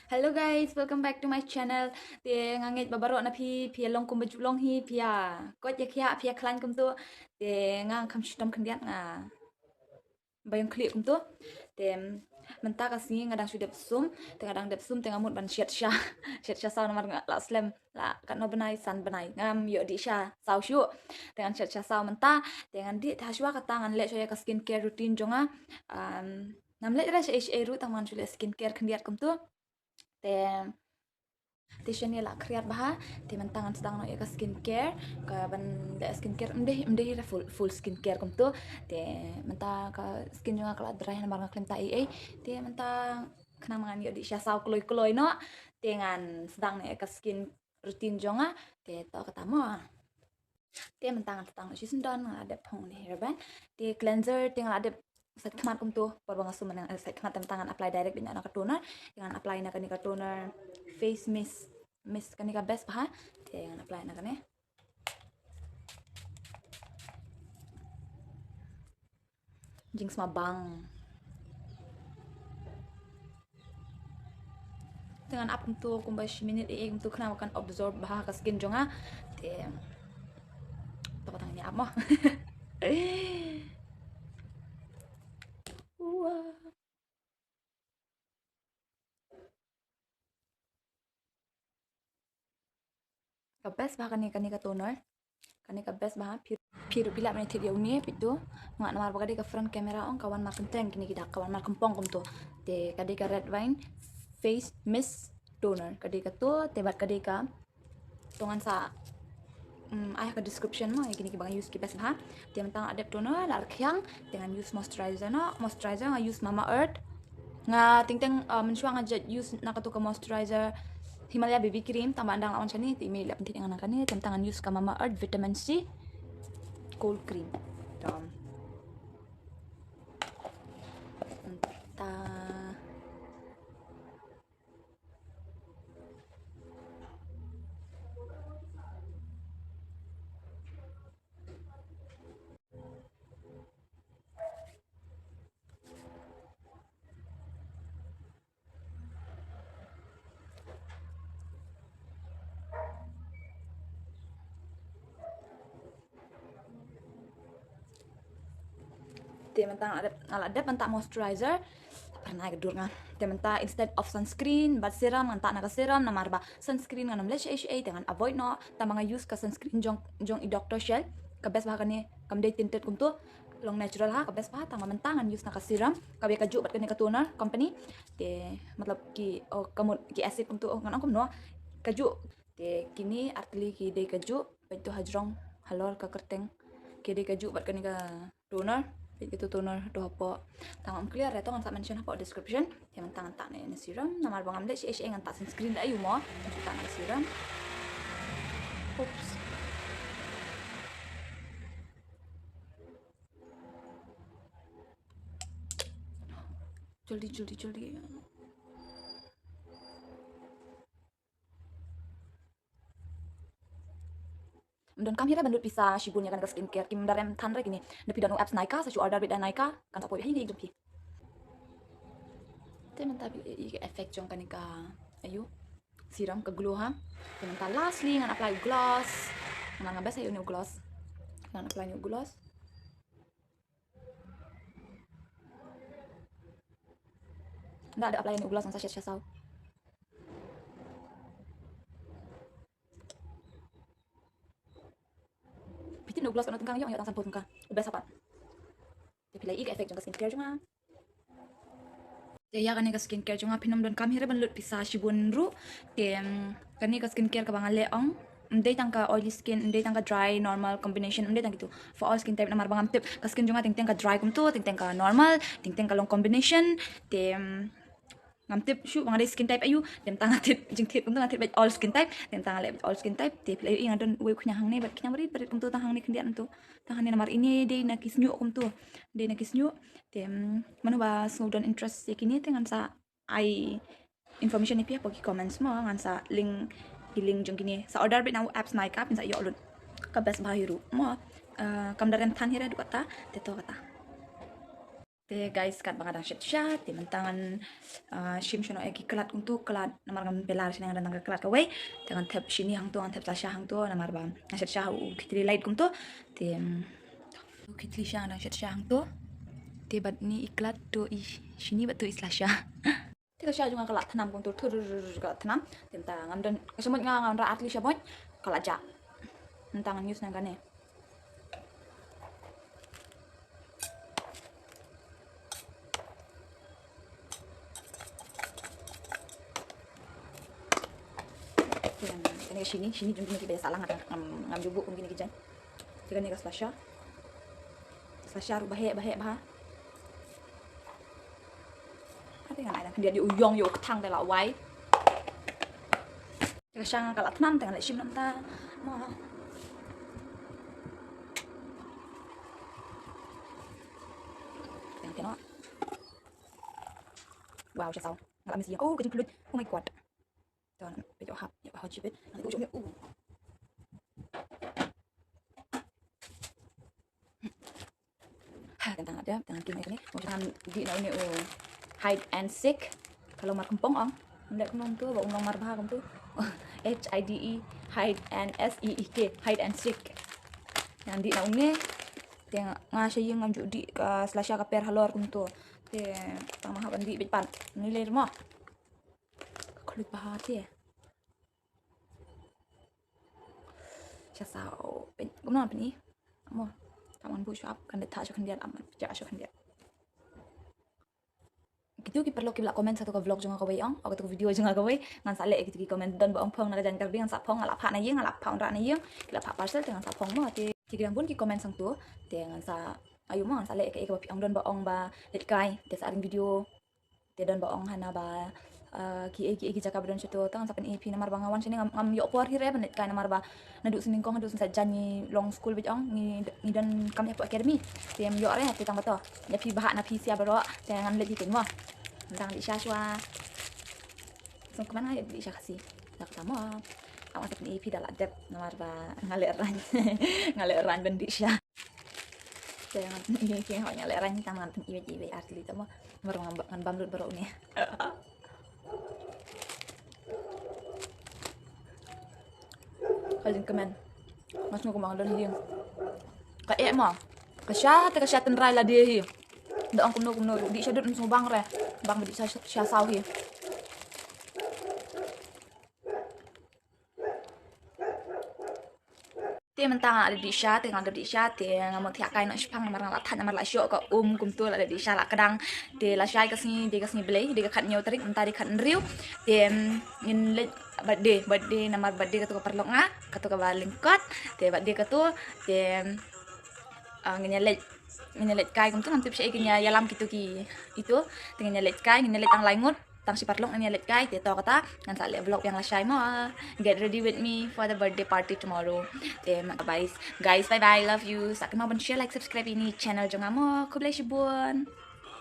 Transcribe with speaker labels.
Speaker 1: Hello guys, welcome back to my channel. Te ngangit babaro na pi long kum baju long hi pia. Kot ya kia pia klan kum tu. Te ngang kam shitam kendiat nga. Bayang klik kum tu. Te mentak asing ngadang sudah sum, te ngadang dep sum te ngamut ban syat sha. Syat sha saw namar la slam la kat no benai san benai. Ngam yo di sha saw shu. Dengan syat sha saw menta dengan di taswa katangan le shoya ka skincare routine jonga. Nam le ra sha ru taman shule skincare kendiat kum tu. Te Tisha la kriat baha ti mentangan sedang no ka skincare ka ban le skincare mdeh ra full skincare kum tu te menta ka skin juga kala dry na marang klim ta te menta kena mangan yo di sya saw kloy no dengan sedang ne ka skin rutin jonga te to ketamo te mentangan sedang no sisendon ada pong ni herban te cleanser tinggal ada set kemat kum tu por bang asuman yang set kemat tangan apply direct dengan ka toner dengan apply na ka toner face mist kanika best pa te yang apply na kane jing sama bang dengan up untuk kumba minute untuk kena makan absorb bah ka skin jonga te to tang ni ap mo wah ka best bah kanika toner kanika best bah pir pila men te dia uni pitu ngat namar bagade ka front camera on kawan mar kenteng kini kita kawan mar kempong kum tu te kadika red wine face mist toner kadika tu te bat kadika tongan sa ayah ke description mo gini ki bang use ki best bah te mentang adep toner dar kyang dengan use moisturizer nga use Mama Earth nga ting mensyua nga use nakatu ka moisturizer Himalaya baby cream tambah andang lawan chani ti email lap tingan nakani tentang use ka Mama Earth vitamin C cold cream dom entah dia mentang ada mentang moisturizer pernah kedur nga dia mentang instead of sunscreen but serum mentang naga serum namar ba sunscreen nga namle sha dengan avoid no tamanga use ka sunscreen jong i doctor shell ka best bah kani kamde tinted kum tu long natural ha ka best bah tama mentangan use naka serum ka be kaju bat kani ka toner company te matlab ki ki acid kum tu ngan kum no kaju te kini artli ki de kaju betu hajrong halor ka kerteng ki de kaju bat kani ka toner itu toner do po tangam clear reto ngan sa mention po description yang tangan tak ne serum namar bangam de si ngan tak sunscreen da ayu mo tak na serum oops joldi dan kami bandut bisa shibunya kan ke skincare kim darem tanre gini depi danu apps naika sa order beda naika kan tak boleh ini jumpi temen tapi efek jong kanika ayu siram ke glow ha temen ta lastly ngan apply gloss ngan ngabas ayu new gloss ngan apply new gloss ndak ada apply new gloss ngan sa shasau bitin new gloss kan tengkang yo tang sampul tengkang ubah apa tapi lagi efek jong skincare cuma ya kani ka skincare jonga pinam don kam hira banlut pisa shibun ru tem kani ka skincare ka bangale ong ndai tangka oily skin ndai tangka dry normal combination ndai tang gitu for all skin type na marbang tip ka skin jonga ting ka dry kum tu ting ka normal ting ka long combination tem ngam tip shu bang skin type ayu dem tang tip jing tip kum tip all skin type dem tang le all skin type tip ayu ingan don we kunya hang ne bat kunya beri kum tu tang hang ne kendian tu tang ne namar ini dei na kisnyu kum tu dei na kisnyu tem manu ba snowdon interest yakini tengan sa ai information ni pia poki comments mo ngan sa link jong kini sa order bit na apps naik up sa yo lun ka best bahiru mo kam daren tan hira du kata teto kata Te guys kat bang adang shat te mentangan shim shono eki kelat untuk kelat namar ngam pelar sini ngadang kelat kawai dengan tap sini hang tu dengan tap sasha hang tu namar bam shat sha u kitri light kum tu te kitri sha adang shat sha hang tu te bat ni iklat tu i sini bat tu islasha te sha junga kelat tanam kum tu kelat tanam te mentang ngam dan kesemut ngam raat li sha boy kelat ja mentangan news nang kane Ini sini jumpa kita salah ngam jubuk mungkin kijan. Jika ni slasha bahaya. Ada yang ada dia diuyong yo ketang de la wai. Jika sang kalat nan tengah sim nam ta. Ma. Tengok. Wow, saya tahu. Nggak mesti. Oh, kecil kulit. Oh my god. Tuan, pejok hap, ya hap cipet. Nanti ujungnya tentang ada tentang tim ini macam di ini hide and seek kalau mar kempong ong ndak kemong tu ba umong mar bah tu HIDE hide and SEEK hide and seek yang di naunge teng ngasih yang ngam judi ka slasha ka per halor kum tu te tang mah bandi bit pan ni ler mo kulit bah ti cha sao ben kum non ni mo taman bu shop kan det ta kan dia aman ja kan dia gitu ki perlu ki bla komen satu ka vlog jonga ka wayong o ka video jonga ka way ngan sale gitu ki komen don ba ong phong na jan ka ngan sa phong ala pha na yeng ala pha ra na yeng la pha parcel dengan sa phong mo ti gang pun ki komen sang tu te ngan sa ayu mo ngan sale ka pi ong don ba ong ba let kai te sa video te don ba ong hana ba ki jaka badon situ tang sapen ep namar bangawan sini ngam yo por hire benet kai namar ba nadu sini kong nadu sa jani long school bit ong ni dan kami academy tem yo re te tang bato ya pi baha na pi sia baro te ngan le ditin mo tang di shashwa so kemana ya di shakasi tak tamo awas sapen ep dal adep namar ba ngale ran ben di sha te ngan ni ki ho ngale ran taman ibe asli tamo mar ngan bamlut baro ni Kalian kemen, mas mau kemana dan hiang? Kayak mah, kasih tenrai lah dia hiang. Dah angkum no, di syadut semua bang re, bang bedi syah sah hiang. Dia mentang ada di syah, tengah ada di syah, dia ngamuk tiak kain nak sypang namar lathan namar lah syok ke kum tu ada di syah lah kadang dia lah syah kesini beli, dia kat nyaw terik, entah dia kat nriu, dia ingin birthday namar birthday katu perlu nga, katu ke balingkot, dia birthday katu dia ngelet kai kum tu nanti bisa ikinya yalam gitu ki itu, dengan ngelet kai, ngelet ang laingut. Tang si parlong ini let guys dia tahu kata ngan sale vlog yang lasai mo get ready with me for the birthday party tomorrow guys bye bye love you sak mau share like subscribe ini channel jangan mo ku bless you bun